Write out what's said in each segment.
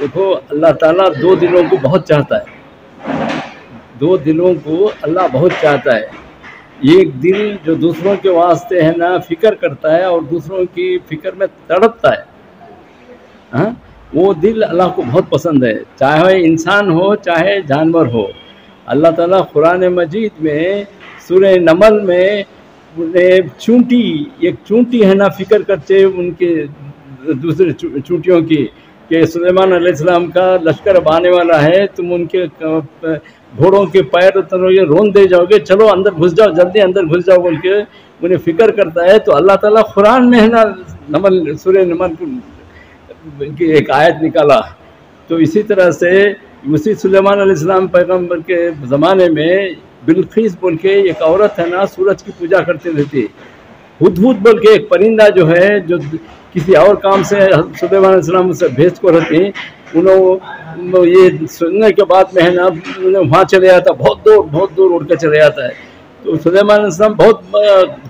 देखो अल्लाह ताला दो दिलों को बहुत चाहता है, दो दिलों को अल्लाह बहुत चाहता है। एक दिल जो दूसरों के वास्ते है ना फिक्र करता है और दूसरों की फिक्र में तड़पता है, हाँ, वो दिल अल्लाह को बहुत पसंद है, चाहे इंसान हो चाहे जानवर हो। अल्लाह ताला कुरान मजीद में सूरह नमल में चूंटी, एक चूंटी है ना फिक्र करते उनके दूसरे चूंटियों की कि सुलेमान अलैहिस्सलाम का लश्कर अब आने वाला है, तुम उनके घोड़ों के पैर उतरोगे, रोन दे जाओगे, चलो अंदर घुस जाओ, जल्दी अंदर घुस जाओ बोल के उन्हें फिक्र करता है। तो अल्लाह ताला कुरान में है ना नमल सूरह नमल की एक आयत निकाला। तो इसी तरह से उसी सुलेमान अलैहिस्सलाम पैगम्बर के ज़माने में बिल्किस बोल के एक औरत है ना सूरज की पूजा करती रहती। हुदहुद बोल के एक परिंदा जो है जो किसी और काम से सुलेमान अलैहिस्सलाम से भेज को रहती, उन्होंने ये सुनने के बाद में है ना वहाँ चले जाता, बहुत दूर उड़ के चले जाता है। तो सुलेमान अलैहिस्सलाम बहुत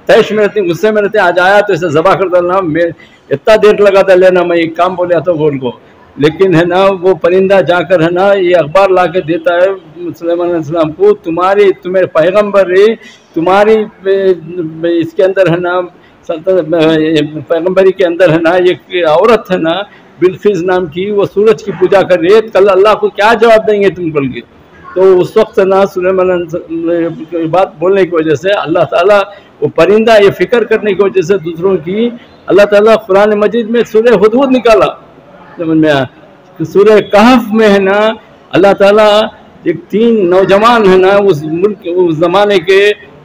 तैश में रहते, गुस्से में रहते, आज आया तो इसे ज़बा कर डालना, मैं इतना देर लगाता लेना, मैं एक काम बोले आता बोल को। लेकिन है ना वो परिंदा जाकर है ना ये अखबार ला के देता है सुलेमान अलैहिस्सलाम को, तुम्हारे पैगम्बर तुम्हारी इसके अंदर है ना पैगम्बरी के अंदर है ना एक औरत है ना बिल्किस नाम की, वो सूरज की पूजा कर रही है, कल अल्लाह को क्या जवाब देंगे तुम बोल के। तो उस वक्त ना सुलेमान की बात बोलने की वजह से अल्लाह ताला वो परिंदा ये फिक्र करने की वजह से दूसरों की अल्लाह ताला कुरान मजीद में सूरह हुदहुद निकाला। समझ में आया? सूरह कहफ में है ना अल्लाह ताला एक 3 नौजवान है ना उस ज़माने के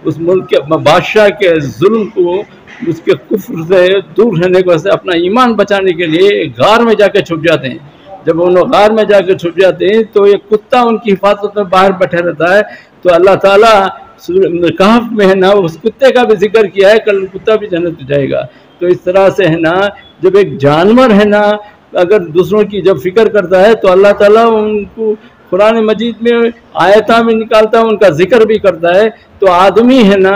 उस मुल्क के बादशाह के जुल्म को, उसके कुफ्र से दूर रहने को से अपना ईमान बचाने के लिए गार में जाकर छुप जाते हैं। जब उन गार में जाकर छुप जाते हैं तो एक कुत्ता उनकी हिफाजत में बाहर बैठा रहता है। तो अल्लाह ताला कहफ में है ना उस कुत्ते का भी जिक्र किया है, कल कुत्ता भी जन्नत में जाएगा। तो इस तरह से है ना जब एक जानवर है ना अगर दूसरों की जब फिक्र करता है तो अल्लाह ताला उनको कुरान मजीद में आयता में निकालता है, उनका जिक्र भी करता है। तो आदमी है ना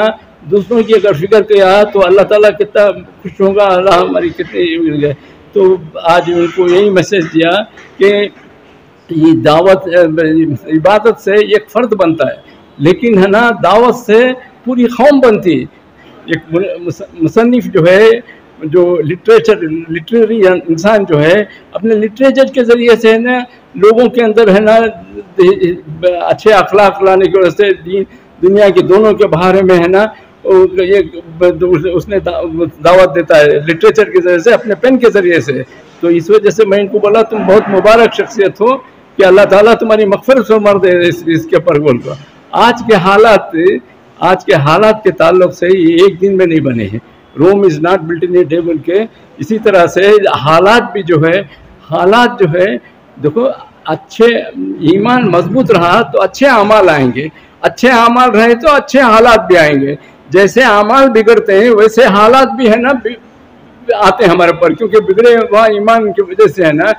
दूसरों की अगर फिक्र किया तो अल्लाह ताला कितना खुश होगा, अल्लाह हमारी कितनी मिल गए। तो आज उनको यही मैसेज दिया कि ये दावत इबादत से एक फ़र्द बनता है, लेकिन है ना दावत से पूरी कौम बनती। एक मुसन्निफ जो है जो लिटरेरी इंसान जो है अपने लिटरेचर के ज़रिए से है ना लोगों के अंदर है ना अच्छे अखलाक लाने की वजह से दुनिया के दोनों के बारे में है ना ये उसने दावत देता है लिटरेचर के ज़रिए से, अपने पेन के ज़रिए से। तो इस वजह से मैं इनको बोला तुम बहुत मुबारक शख्सियत हो कि अल्लाह ताला तुम्हारी मग़फ़िरत फरमा दे इसके पर बोल को। आज के हालात के ताल्लुक से ये एक दिन में नहीं बने हैं। Rome is not built in a day बोल के, इसी तरह से हालात जो है देखो अच्छे ईमान मजबूत रहा तो अच्छे अमाल आएंगे, अच्छे अमाल रहे तो अच्छे हालात भी आएंगे। जैसे अमाल बिगड़ते हैं वैसे हालात भी है ना आते हैं हमारे पर, क्योंकि बिगड़े वहाँ ईमान की वजह से है ना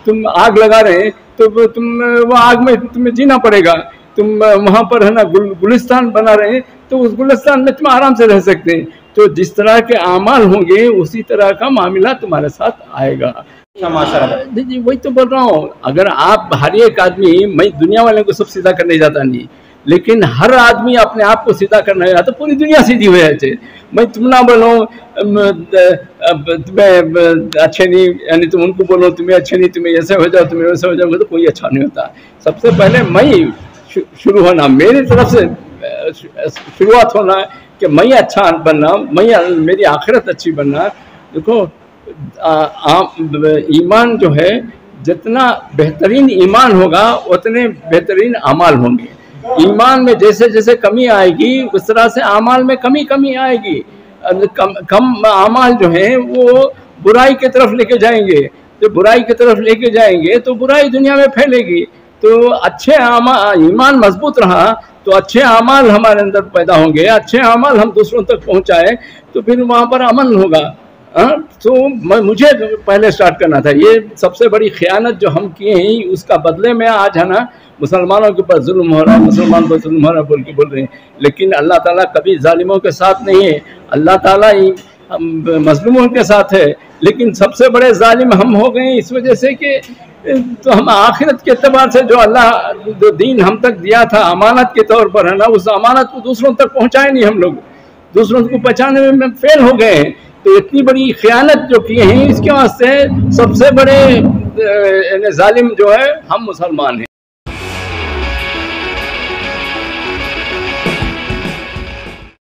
तुम आग लगा रहे हैं तो तुम वो आग में तुम्हें जीना पड़ेगा। तुम वहाँ पर है ना गुलिस्तान बना रहे हैं तो उस गुलिस्तान में तुम आराम से रह सकते हैं। तो जिस तरह के अमाल होंगे उसी तरह का मामला तुम्हारे साथ आएगा। जी वही तो बोल रहा हूँ, अगर आप हर एक आदमी, मैं दुनिया वाले को सब सीधा करने जाता नहीं, लेकिन हर आदमी अपने आप को सीधा करना है तो पूरी दुनिया सीधी हो जाए। मैं तुम ना बोलो तुम्हें अच्छे नहीं, यानी तुम उनको बोलो तुम्हें अच्छे नहीं, तुम्हें ऐसे हो जाओ तुम्हें वैसे हो जाओगे, तो कोई अच्छा नहीं होता। सबसे पहले मैं शुरू होना, मेरी तरफ से शुरुआत होना कि मैं अच्छा बनना, मेरी आखिरत अच्छी बनना। देखो ईमान जो है जितना बेहतरीन ईमान होगा उतने बेहतरीन अमाल होंगे। ईमान में जैसे जैसे कमी आएगी उस तरह से अमाल में कमी आएगी। कम अमाल जो है वो बुराई की तरफ लेके जाएंगे, तो बुराई की तरफ लेके जाएंगे तो बुराई दुनिया में फैलेगी। तो अच्छे ईमान मजबूत रहा तो अच्छे अमाल हमारे अंदर पैदा होंगे, अच्छे अमाल हम दूसरों तक पहुंचाए तो फिर वहाँ पर अमन होगा। तो मुझे पहले स्टार्ट करना था। ये सबसे बड़ी खयानत जो हम किए हैं उसका बदले में आज है ना मुसलमानों के ऊपर जुल्म हो रहा है, मुसलमान पर जुल्म हो रहा है बोल के बोल रहे हैं। लेकिन अल्लाह ताला कभी जालिमों के साथ नहीं है, अल्लाह ताला मजलूमों के साथ है। लेकिन सबसे बड़े जालिम हम हो गए इस वजह से कि तो हम आखिरत के एतबार से जो अल्लाह जो दीन हम तक दिया था अमानत के तौर पर है ना, उस अमानत को दूसरों तक पहुंचाए नहीं हम लोग, दूसरों को पहुंचाने में फेल हो गए हैं। तो इतनी बड़ी खयानत जो किए हैं इसके वास्ते सबसे बड़े जालिम जो है हम मुसलमान हैं।